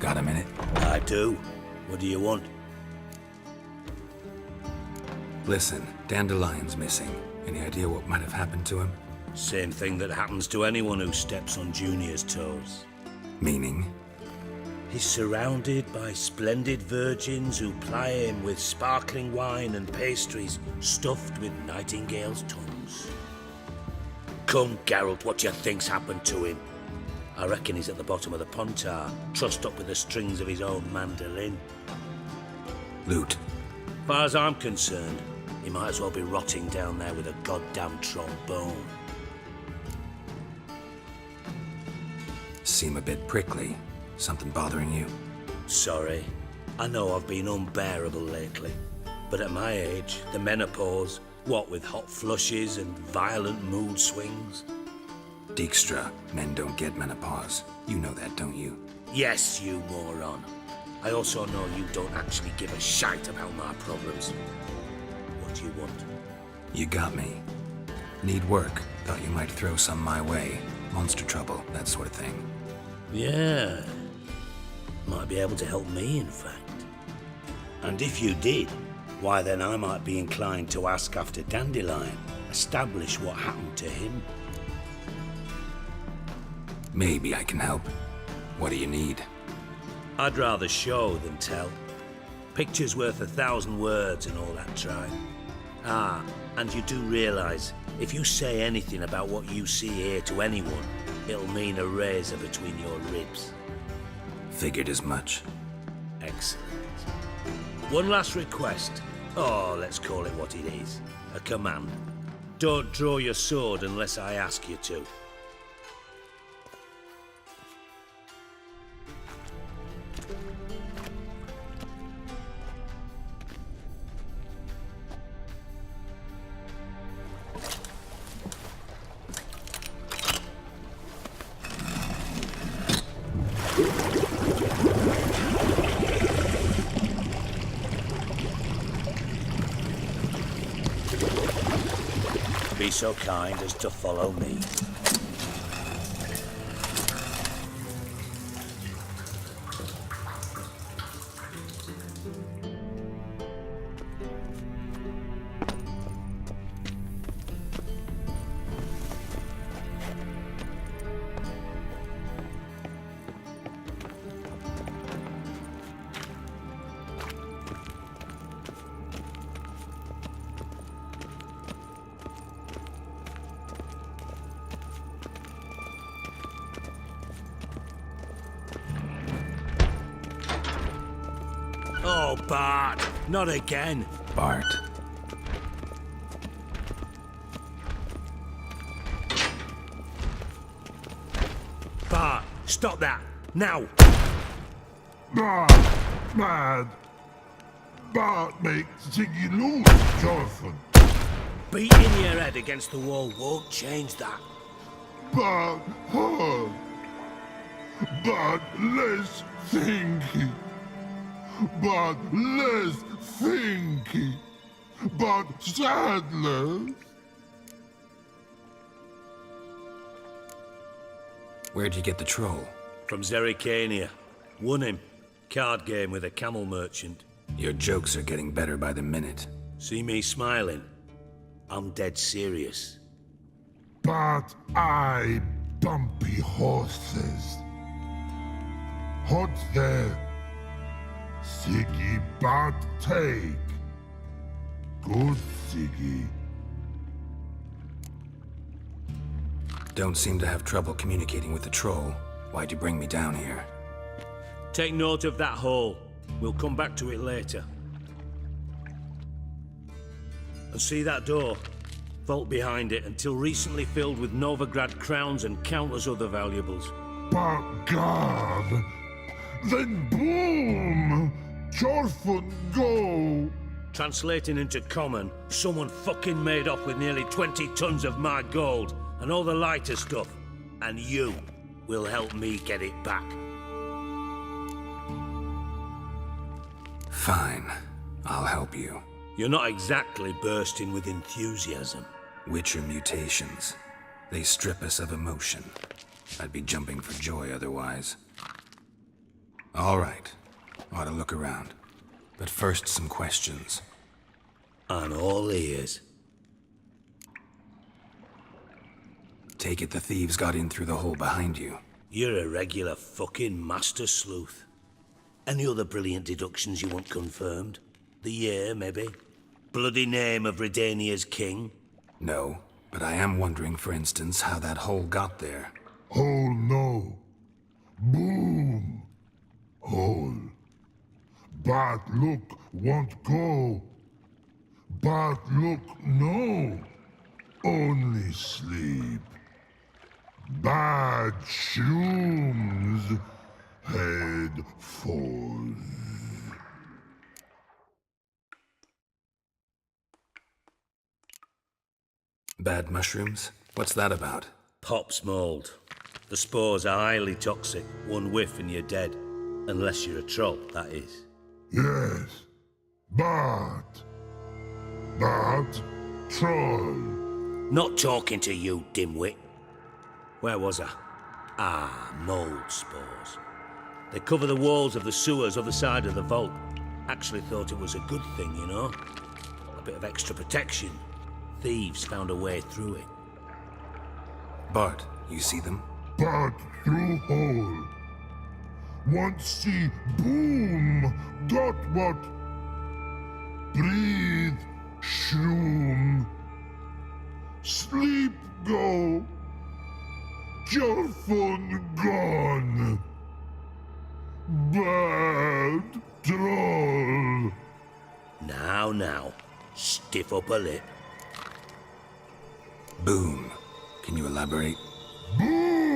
Got a minute? I do. What do you want? Listen, Dandelion's missing. Any idea what might have happened to him? Same thing that happens to anyone who steps on Junior's toes. Meaning? He's surrounded by splendid virgins who ply him with sparkling wine and pastries stuffed with nightingales' tongues. Come, Geralt, what do you think's happened to him? I reckon he's at the bottom of the Pontar, trussed up with the strings of his own mandolin. Loot. Far as I'm concerned, he might as well be rotting down there with a goddamn trombone. Seem a bit prickly. Something bothering you? Sorry. I know I've been unbearable lately. But at my age, the menopause, what with hot flushes and violent mood swings. Dijkstra, men don't get menopause. You know that, don't you? Yes, you moron. I also know you don't actually give a shite about my problems. What do you want? You got me. Need work. Thought you might throw some my way. Monster trouble, that sort of thing. Yeah. Might be able to help me, in fact. And if you did, why then I might be inclined to ask after Dandelion, establish what happened to him. Maybe I can help. What do you need? I'd rather show than tell. Picture's worth 1,000 words and all that tribe. Ah, and you do realize, if you say anything about what you see here to anyone, it'll mean a razor between your ribs. Figured as much. Excellent. One last request. Oh, let's call it what it is. A command. Don't draw your sword unless I ask you to. Be so kind as to follow me. Oh, Bart, not again. Bart. Bart, stop that, now. Bart, mad. Bart makes Ziggy lose, Jonathan. Beating your head against the wall won't change that. Bart hard. Bart less thinky. Bart less thinky. Bart sadless. Where'd you get the troll? From Zerrikania. Won him. Card game with a camel merchant. Your jokes are getting better by the minute. See me smiling? I'm dead serious. But I bumpy horses. Hot there. Siggy but take. Good Siggy. Don't seem to have trouble communicating with the troll. Why'd you bring me down here? Take note of that hole. We'll come back to it later. And see that door? Vault behind it, until recently filled with Novigrad crowns and countless other valuables. But God, then boom! Jorfun go! Translating into common, someone fucking made off with nearly 20 tons of my gold and all the lighter stuff. And you will help me get it back. Fine. I'll help you. You're not exactly bursting with enthusiasm. Witcher mutations. They strip us of emotion. I'd be jumping for joy otherwise. All right. Ought to look around. But first, some questions. I'm all ears. Take it the thieves got in through the hole behind you. You're a regular fucking master sleuth. Any other brilliant deductions you want confirmed? The year, maybe? Bloody name of Redania's king? No, but I am wondering, for instance, how that hole got there. Hole no. Boom. Hole. Bad look won't go. Bad look no. Only sleep. Bad shrooms. Head falls. Bad mushrooms? What's that about? Pops mold. The spores are highly toxic. One whiff and you're dead. Unless you're a troll, that is. Yes. Bad. Bad troll. Not talking to you, dimwit. Where was I? Ah, mold spores. They cover the walls of the sewers other side of the vault. Actually thought it was a good thing, you know? A bit of extra protection. Thieves found a way through it. Bart, you see them? Bad through hole. Want see boom. Got what? Breathe. Shroom. Sleep go. Your phone gone. Bad troll. Now. Stiff upper lip. Boom. Can you elaborate? Boom.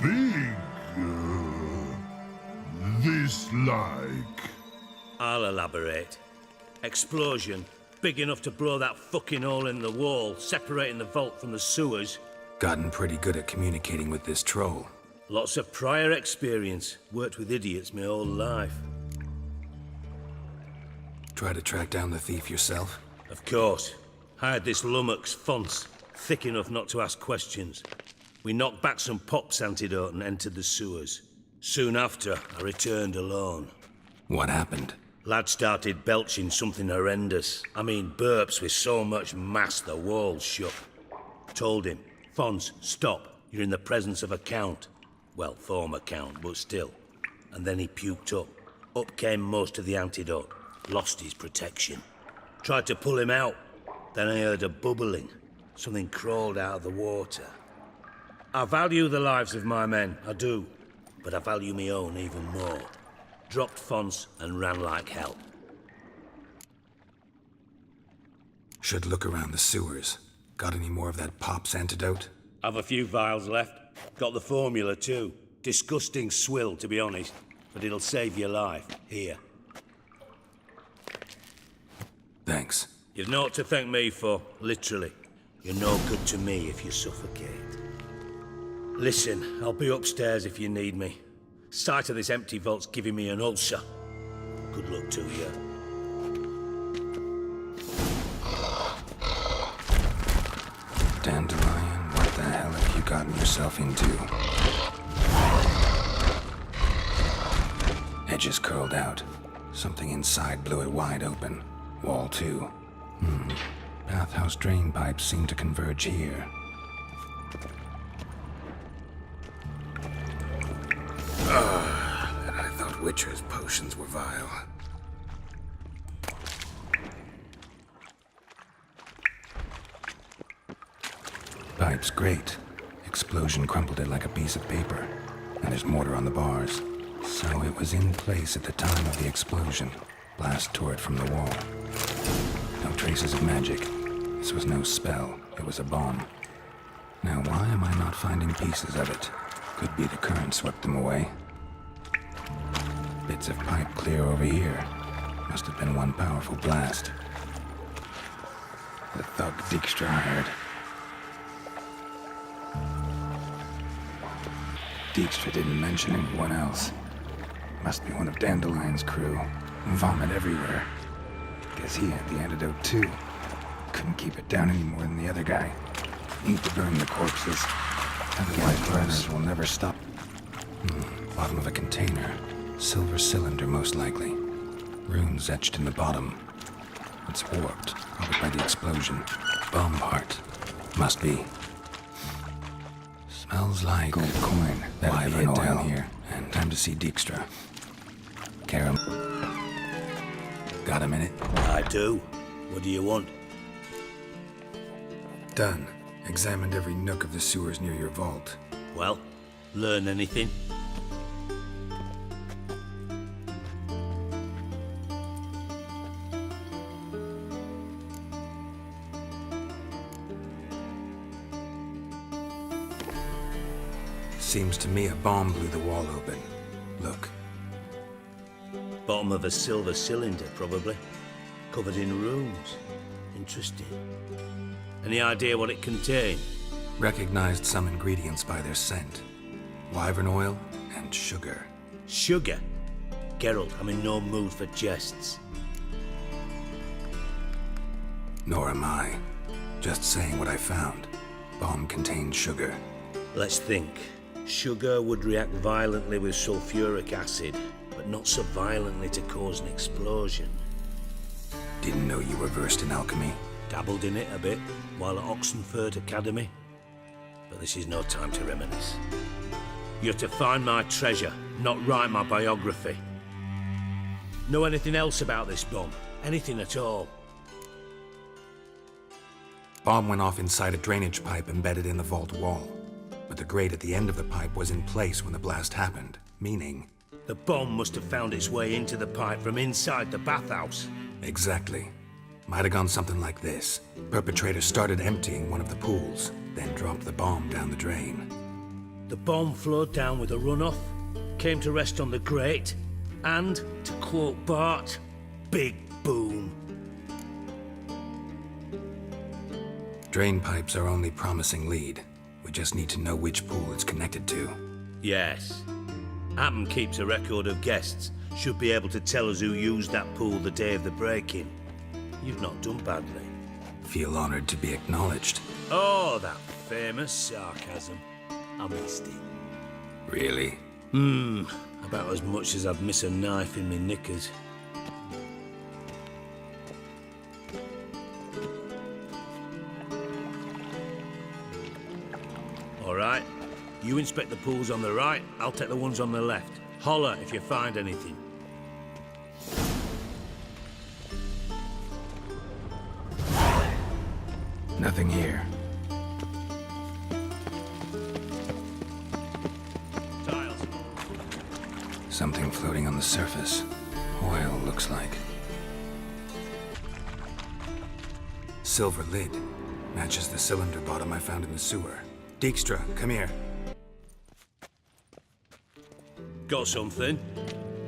Big. This like. I'll elaborate. Explosion. Big enough to blow that fucking hole in the wall, separating the vault from the sewers. Gotten pretty good at communicating with this troll. Lots of prior experience. Worked with idiots my whole life. Try to track down the thief yourself? Of course. Hired this lummox, Fonce. Thick enough not to ask questions. We knocked back some Pop's antidote and entered the sewers. Soon after, I returned alone. What happened? Lad started belching something horrendous. I mean, burps with so much mass the walls shook. Told him, Fonce, stop. You're in the presence of a count. Well, former count, but still. And then he puked up. Up came most of the antidote. Lost his protection. Tried to pull him out. Then I heard a bubbling. Something crawled out of the water. I value the lives of my men, I do. But I value my own even more. Dropped Fonce and ran like hell. Should look around the sewers. Got any more of that Pop's antidote? I've a few vials left. Got the formula too. Disgusting swill, to be honest. But it'll save your life. Here. Thanks. You've naught to thank me for, literally. You're no good to me if you suffocate. Listen, I'll be upstairs if you need me. Sight of this empty vault's giving me an ulcer. Good luck to you. Dandelion, what the hell have you gotten yourself into? Edges curled out. Something inside blew it wide open. Wall too. Bathhouse drain pipes seem to converge here. I thought Witcher's potions were vile. Pipe's great. Explosion crumpled it like a piece of paper. And there's mortar on the bars. So it was in place at the time of the explosion. Blast tore it from the wall. No traces of magic. This was no spell. It was a bomb. Now why am I not finding pieces of it? Could be the current swept them away. Bits of pipe clear over here. Must have been one powerful blast. The thug Dijkstra hired. Dijkstra didn't mention anyone else. Must be one of Dandelion's crew. Vomit everywhere. Guess he had the antidote too. Couldn't keep it down any more than the other guy. Need to burn the corpses. And the white press will never stop. Bottom of a container. Silver cylinder, most likely. Runes etched in the bottom. It's warped, probably by the explosion. Bomb part. Must be. Smells like gold coin. That'll be it down here. And time to see Dijkstra. Karam. Got a minute? I do. What do you want? Done. Examined every nook of the sewers near your vault. Well, learn anything? Seems to me a bomb blew the wall open. Look. Bottom of a silver cylinder, probably. Covered in runes. Interesting. Any idea what it contained? Recognized some ingredients by their scent. Wyvern oil and sugar. Sugar? Geralt, I'm in no mood for jests. Nor am I. Just saying what I found. Bomb contained sugar. Let's think. Sugar would react violently with sulfuric acid, but not so violently to cause an explosion. Didn't know you were versed in alchemy. Dabbled in it a bit while at Oxenford Academy. But this is no time to reminisce. You're to find my treasure, not write my biography. Know anything else about this bomb? Anything at all? Bomb went off inside a drainage pipe embedded in the vault wall. But the grate at the end of the pipe was in place when the blast happened, meaning... The bomb must have found its way into the pipe from inside the bathhouse. Exactly. Might have gone something like this. Perpetrator started emptying one of the pools, then dropped the bomb down the drain. The bomb flowed down with a runoff, came to rest on the grate, and, to quote Bart, big boom. Drain pipes are only promising lead. We just need to know which pool it's connected to. Yes. Hammond keeps a record of guests. Should be able to tell us who used that pool the day of the break-in. You've not done badly. Feel honored to be acknowledged. Oh, that famous sarcasm. I missed it. Really? About as much as I'd miss a knife in me knickers. All right. You inspect the pools on the right, I'll take the ones on the left. Holler if you find anything. Nothing here. Tiles. Something floating on the surface. Oil, looks like. Silver lid. Matches the cylinder bottom I found in the sewer. Dijkstra, come here. Got something?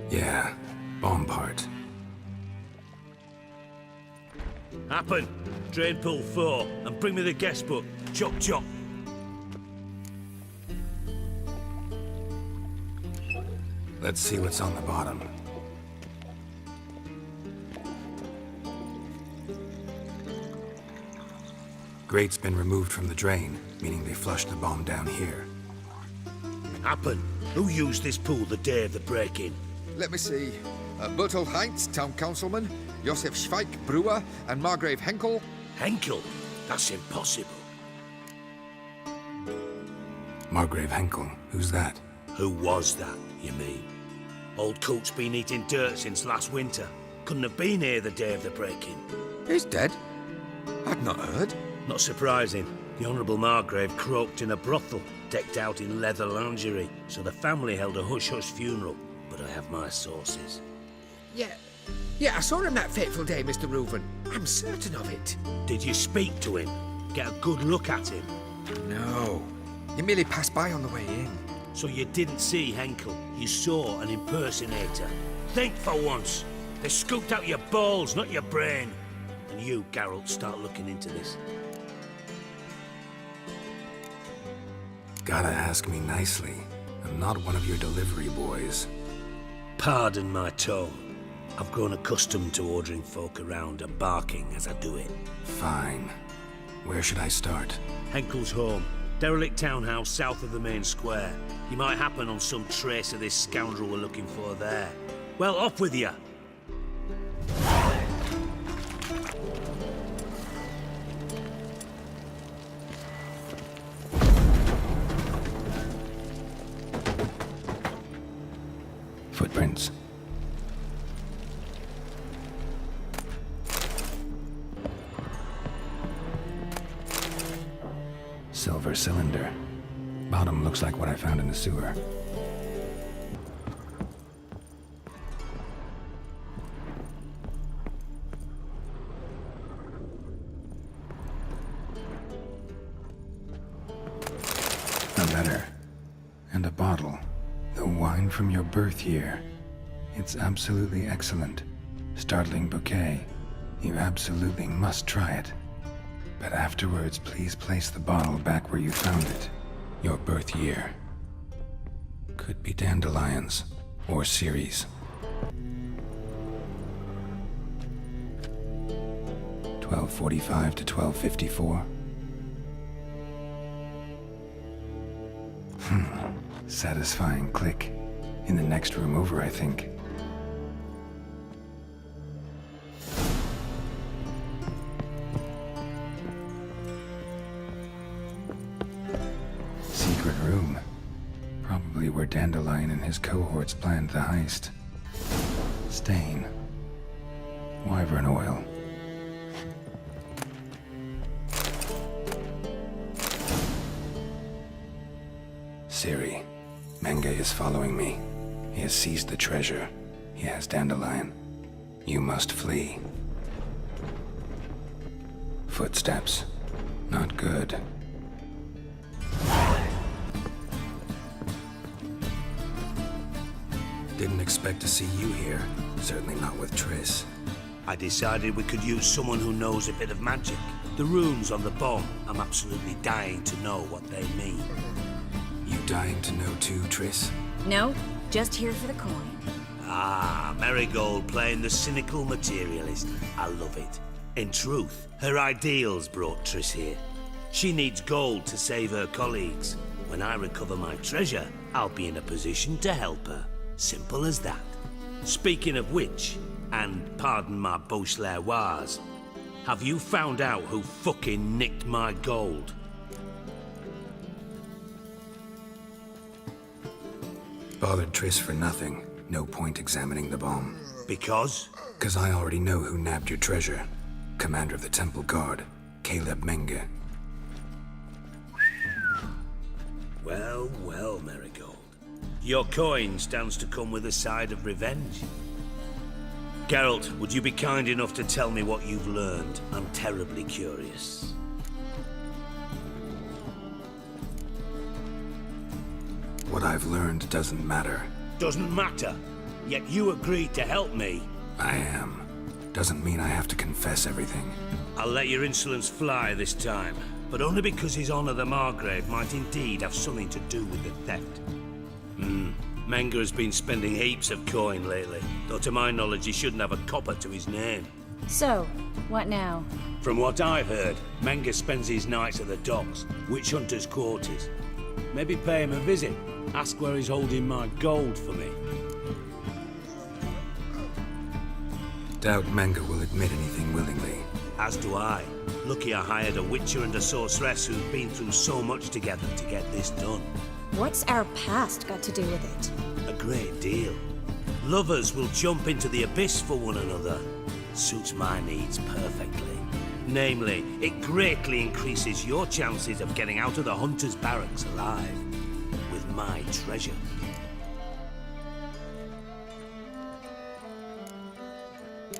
Yeah, bomb part. Happen. Drain pool 4, and bring me the guest book. Chop chop. Let's see what's on the bottom. Grate's been removed from the drain, meaning they flushed the bomb down here. Happen. Who used this pool the day of the break-in? Let me see. Bertold Heinz, town councilman, Josef Schweik, brewer, and Margrave Henkel. Henkel? That's impossible. Margrave Henkel, who's that? Who was that, you mean? Old Coot's been eating dirt since last winter. Couldn't have been here the day of the break-in. He's dead? I'd not heard. Not surprising. The Honourable Margrave croaked in a brothel, decked out in leather lingerie, so the family held a hush-hush funeral. But I have my sources. Yeah, I saw him that fateful day, Mr. Reuven. I'm certain of it. Did you speak to him? Get a good look at him? No. He merely passed by on the way in. So you didn't see Henkel, you saw an impersonator. Think for once. They scooped out your balls, not your brain. And you, Geralt, start looking into this. Gotta ask me nicely. I'm not one of your delivery boys. Pardon my tone. I've grown accustomed to ordering folk around and barking as I do it. Fine. Where should I start? Henkel's home. Derelict townhouse south of the main square. You might happen on some trace of this scoundrel we're looking for there. Well, off with you! Footprints. Silver cylinder. Bottom looks like what I found in the sewer. A letter. And a bottle. The wine from your birth year. It's absolutely excellent. Startling bouquet. You absolutely must try it. But afterwards, please place the bottle back where you found it. Your birth year. Could be dandelions. Or Ceres. 1245 to 1254. Satisfying click. In the next room over, I think. Secret room. Probably where Dandelion and his cohorts planned the heist. Stain. Wyvern oil. Siri. Menge is following me. He has seized the treasure. He has Dandelion. You must flee. Footsteps. Not good. Didn't expect to see you here. Certainly not with Triss. I decided we could use someone who knows a bit of magic. The runes on the bomb, I'm absolutely dying to know what they mean. You dying to know too, Triss? No, just here for the coin. Ah, Marigold playing the cynical materialist. I love it. In truth, her ideals brought Triss here. She needs gold to save her colleagues. When I recover my treasure, I'll be in a position to help her. Simple as that. Speaking of which, and pardon my Beauclervoise, have you found out who fucking nicked my gold? Bothered Triss for nothing. No point examining the bomb. Because? 'Cause I already know who nabbed your treasure. Commander of the Temple Guard, Caleb Menge. Well, well, Marigold. Your coin stands to come with a side of revenge. Geralt, would you be kind enough to tell me what you've learned? I'm terribly curious. What I've learned doesn't matter. Doesn't matter. Yet you agreed to help me. I am. Doesn't mean I have to confess everything. I'll let your insolence fly this time, but only because His Honor the Margrave might indeed have something to do with the theft. Menge has been spending heaps of coin lately, though to my knowledge he shouldn't have a copper to his name. So, what now? From what I've heard, Menge spends his nights at the docks, witch hunters' quarters. Maybe pay him a visit. Ask where he's holding my gold for me. Doubt Menge will admit anything willingly. As do I. Lucky I hired a witcher and a sorceress who've been through so much together to get this done. What's our past got to do with it? A great deal. Lovers will jump into the abyss for one another. Suits my needs perfectly. Namely, it greatly increases your chances of getting out of the hunter's barracks alive. With my treasure.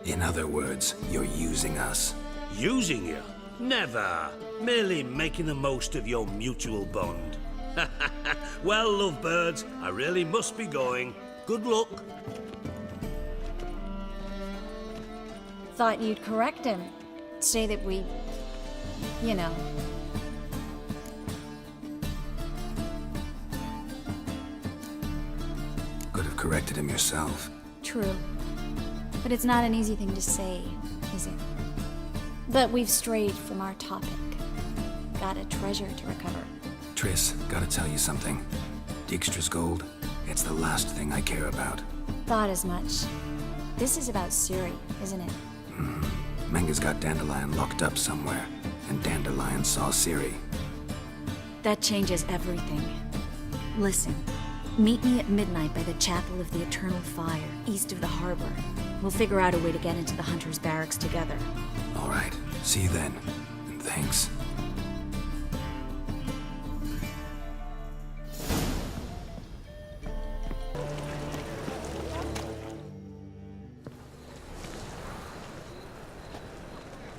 In other words, you're using us. Using you? Never. Merely making the most of your mutual bond. Well, lovebirds, I really must be going. Good luck. Thought you'd correct him. Say that we... you know. Could have corrected him yourself. True. But it's not an easy thing to say, is it? But we've strayed from our topic. Got a treasure to recover. Triss, gotta tell you something. Dijkstra's gold, it's the last thing I care about. Thought as much. This is about Ciri, isn't it? Menga's got Dandelion locked up somewhere, and Dandelion saw Ciri. That changes everything. Listen, meet me at midnight by the Chapel of the Eternal Fire, east of the harbor. We'll figure out a way to get into the Hunter's barracks together. All right, see you then, and thanks.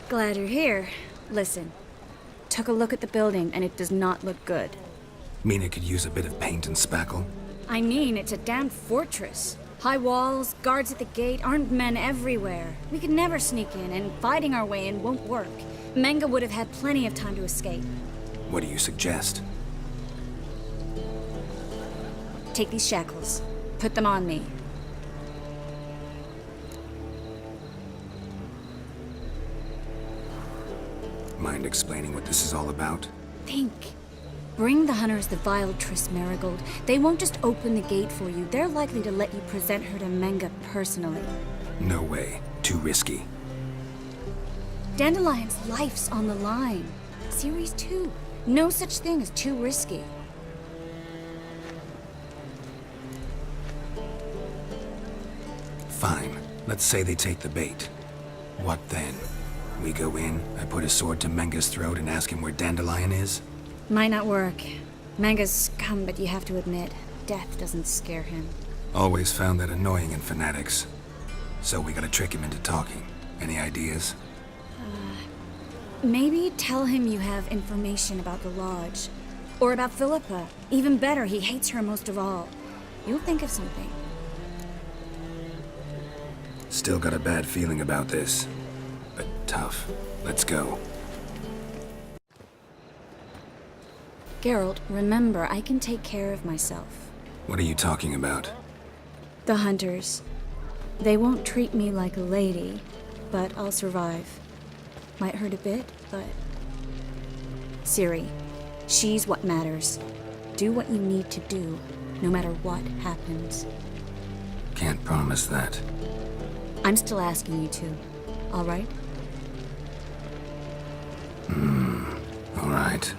Glad you're here. Listen, took a look at the building and it does not look good. Mean it could use a bit of paint and spackle? I mean, it's a damn fortress. High walls, guards at the gate, armed men everywhere. We could never sneak in, and fighting our way in won't work. Menga would have had plenty of time to escape. What do you suggest? Take these shackles. Put them on me. Mind explaining what this is all about? Think. Bring the hunters the vile Triss Marigold. They won't just open the gate for you. They're likely to let you present her to Menga personally. No way. Too risky. Dandelion's life's on the line. Series 2. No such thing as too risky. Fine. Let's say they take the bait. What then? We go in, I put a sword to Menga's throat and ask him where Dandelion is? Might not work. Menga's scum, but you have to admit, death doesn't scare him. Always found that annoying in fanatics. So we gotta trick him into talking. Any ideas? Maybe tell him you have information about the Lodge. Or about Philippa. Even better, he hates her most of all. You'll think of something. Still got a bad feeling about this. But tough. Let's go. Geralt, remember, I can take care of myself. What are you talking about? The hunters. They won't treat me like a lady, but I'll survive. Might hurt a bit, but... Ciri, she's what matters. Do what you need to do, no matter what happens. Can't promise that. I'm still asking you to, all right? All right.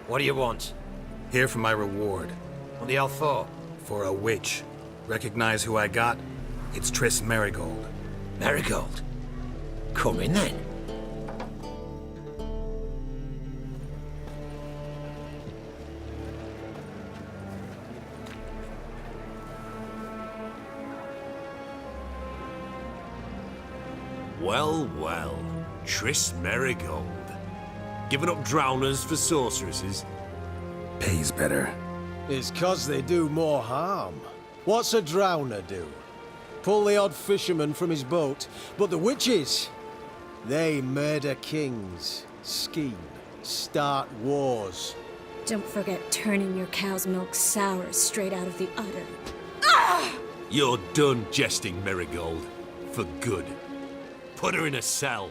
What do you want? Here for my reward. What the hell for? For a witch. Recognize who I got? It's Triss Marigold. Marigold? Come in then. Well, well. Triss Marigold. Giving up drowners for sorceresses? Pays better. It's 'cause they do more harm. What's a drowner do? Pull the odd fisherman from his boat. But the witches, they murder kings, scheme, start wars. Don't forget turning your cow's milk sour straight out of the udder. You're done jesting, Marigold. For good. Put her in a cell.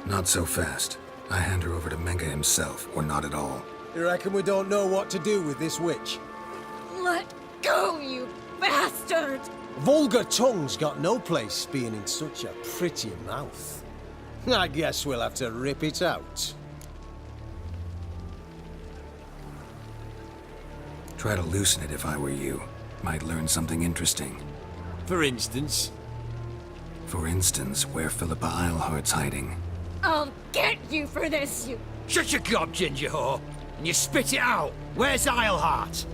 Not so fast. I hand her over to Menga himself, or not at all. You reckon we don't know what to do with this witch? Let go, you bastard! Vulgar tongue's got no place being in such a pretty mouth. I guess we'll have to rip it out. Try to loosen it if I were you. Might learn something interesting. For instance, For instance, where Philippa Eilhart's hiding. I'll get you for this, you... Shut your gob, ginger whore, and you spit it out. Where's Eilhart?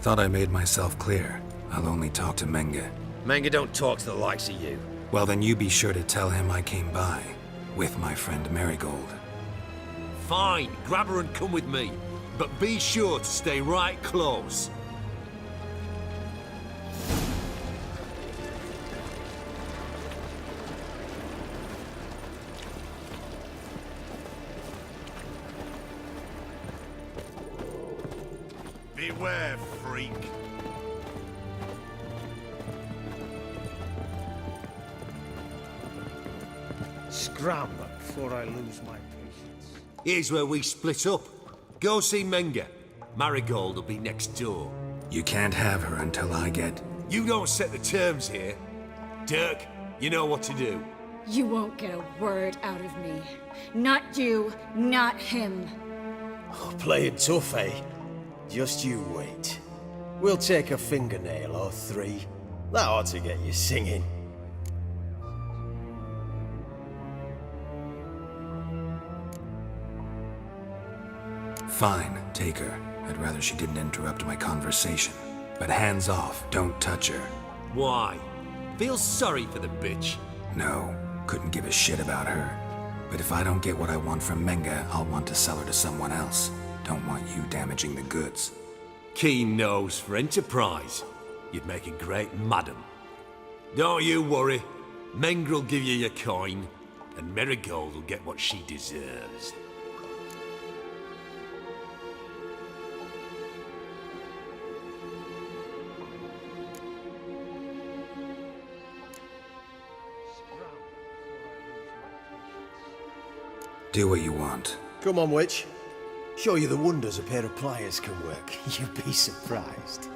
Thought I made myself clear. I'll only talk to Menga. Menga don't talk to the likes of you. Well, then you be sure to tell him I came by. With my friend Marigold. Fine, grab her and come with me. But be sure to stay right close. Beware, freak. Scram before I lose my patience. Here's where we split up. Go see Menga. Marigold will be next door. You can't have her until I get... You don't set the terms here. Dirk, you know what to do. You won't get a word out of me. Not you, not him. Oh, playing tough, eh? Just you wait. We'll take a fingernail or three. That ought to get you singing. Fine, take her. I'd rather she didn't interrupt my conversation. But hands off, don't touch her. Why? Feel sorry for the bitch. No, couldn't give a shit about her. But if I don't get what I want from Menga, I'll want to sell her to someone else. Don't want you damaging the goods. Keen nose for enterprise. You'd make a great madam. Don't you worry. Mengrel will give you your coin, and Marigold will get what she deserves. Do what you want. Come on, witch. Show you the wonders a pair of pliers can work. You'd be surprised.